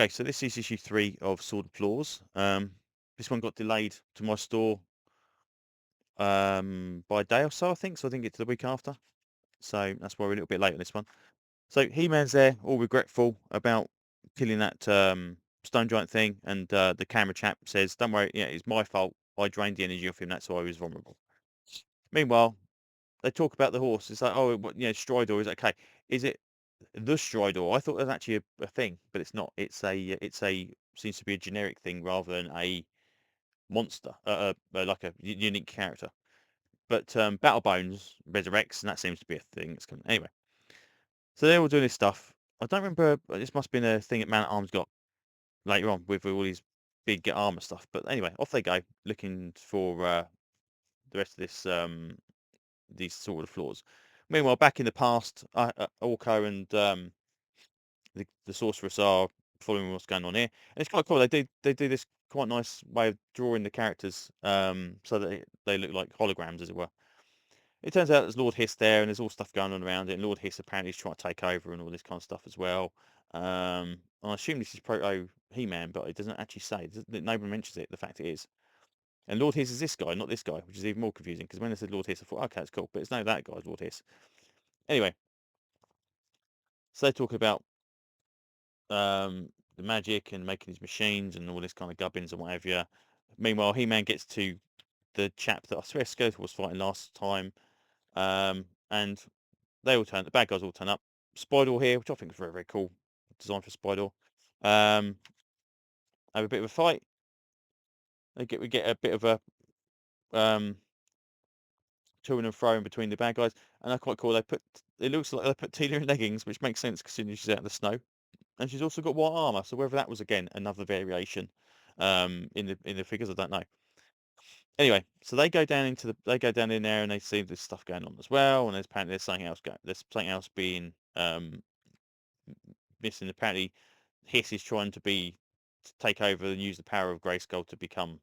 Okay, so this is issue 3 of Sword of Claws. This one got delayed to my store by a day or so, I think. So I think it's the week after. So that's why we're a little bit late on this one. So He-Man's there, all regretful about killing that stone giant thing, and the camera chap says, "Don't worry, yeah, it's my fault. I drained the energy off him. That's why he was vulnerable." Meanwhile, they talk about the horse. It's like, oh, Stridor is okay. Is it the Stridor? I thought it was actually a thing, but it's not. It's a seems to be a generic thing rather than a monster, like a unique character. But Battle Bones resurrects, and that seems to be a thing. Anyway, so they're all doing this stuff. I don't remember. This must have been a thing that Man at Arms got later on with all these big armor stuff. But anyway, off they go looking for the rest of this these sort of flaws. Meanwhile, back in the past, Orko and the sorceress are following what's going on here, and it's quite cool. They do this quite nice way of drawing the characters so that they look like holograms, as it were. It turns out there's Lord Hiss there, and there's all stuff going on around it. And Lord Hiss apparently is trying to take over and all this kind of stuff as well. I assume this is Proto He-Man, but it doesn't actually say. Nobody mentions it. The fact it is. And Lord Hiss is this guy, not this guy, which is even more confusing. Because when they said Lord Hiss, I thought, okay, it's cool, but it's no that guy's Lord Hiss. Anyway, so they talk about the magic and making these machines and all this kind of gubbins and whatever. Yeah. Meanwhile, He-Man gets to the chap that I swear Skeletor was fighting last time, and the bad guys all turn up. Spider here, which I think is very, very cool design for Spider. Have a bit of a fight. We get a bit of a um, to and fro in between the bad guys, and they're quite cool. It looks like they put Tina in leggings, which makes sense considering she's out in the snow, and she's also got white armor. So whether that was again another variation in the figures, I don't know. Anyway, so they go down in there and they see this stuff going on as well, and there's something else there's something else being missing. Apparently, Hiss is trying to take over and use the power of Grayskull to become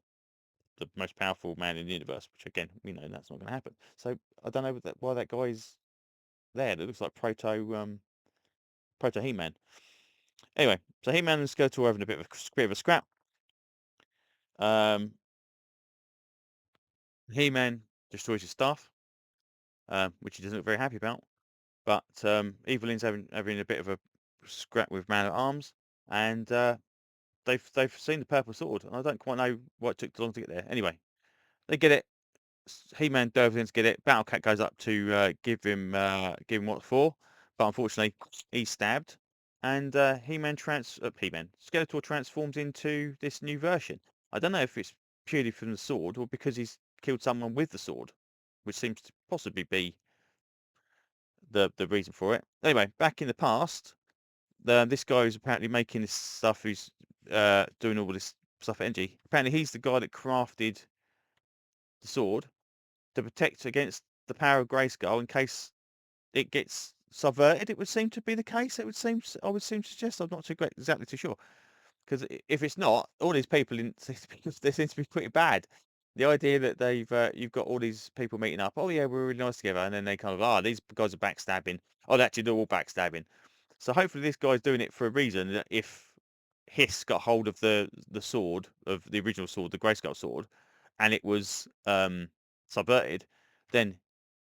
the most powerful man in the universe. Which again, we know that's not going to happen. So I don't know why that guy's there. That looks like Proto He-Man. Anyway, so He-Man and Skeletor are having a bit of a scrap. Um, He-Man destroys his staff, which he doesn't look very happy about. But Evelyn's having a bit of a scrap with Man at Arms, and they've seen the purple sword, and I don't quite know why it took so long to get there. Anyway, they get it. He-Man delves in to get it. Battle Cat goes up to give him what for, but unfortunately he's stabbed, and He-Man Skeletor transforms into this new version. I don't know if it's purely from the sword or because he's killed someone with the sword, which seems to possibly be the reason for it. Anyway, back in the past, this guy who's apparently making this stuff, who's doing all this stuff at Engie, apparently he's the guy that crafted the sword to protect against the power of Grayskull in case it gets subverted. It would seem to be the case. I would seem to suggest. I'm not exactly too sure, because if it's not, all these people they seem to be pretty bad. The idea that you've got all these people meeting up. Oh yeah, we're really nice together, and then they kind of these guys are backstabbing. Oh, actually they're all backstabbing. So hopefully this guy's doing it for a reason. That if Hiss got hold of the sword of the original sword, the Grayskull sword, and it was subverted, then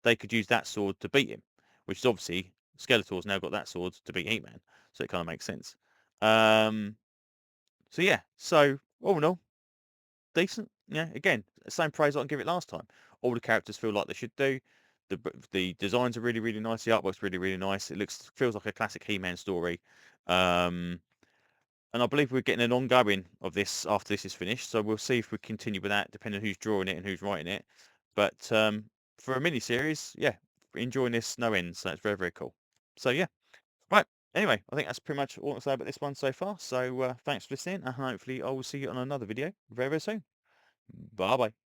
they could use that sword to beat him. Which is obviously Skeletor's now got that sword to beat He-Man, so it kind of makes sense. So yeah, so all in all, decent. Yeah, again, same praise I can give it last time. All the characters feel like they should do. The designs are really, really nice. The artwork's really, really nice. It feels like a classic He-Man story. And I believe we're getting an ongoing of this after this is finished. So we'll see if we continue with that, depending on who's drawing it and who's writing it. But for a mini series, yeah, enjoying this no end. So it's very, very cool. So yeah, right. Anyway, I think that's pretty much all I can say about this one so far. So thanks for listening, and hopefully I will see you on another video very, very soon. Bye bye.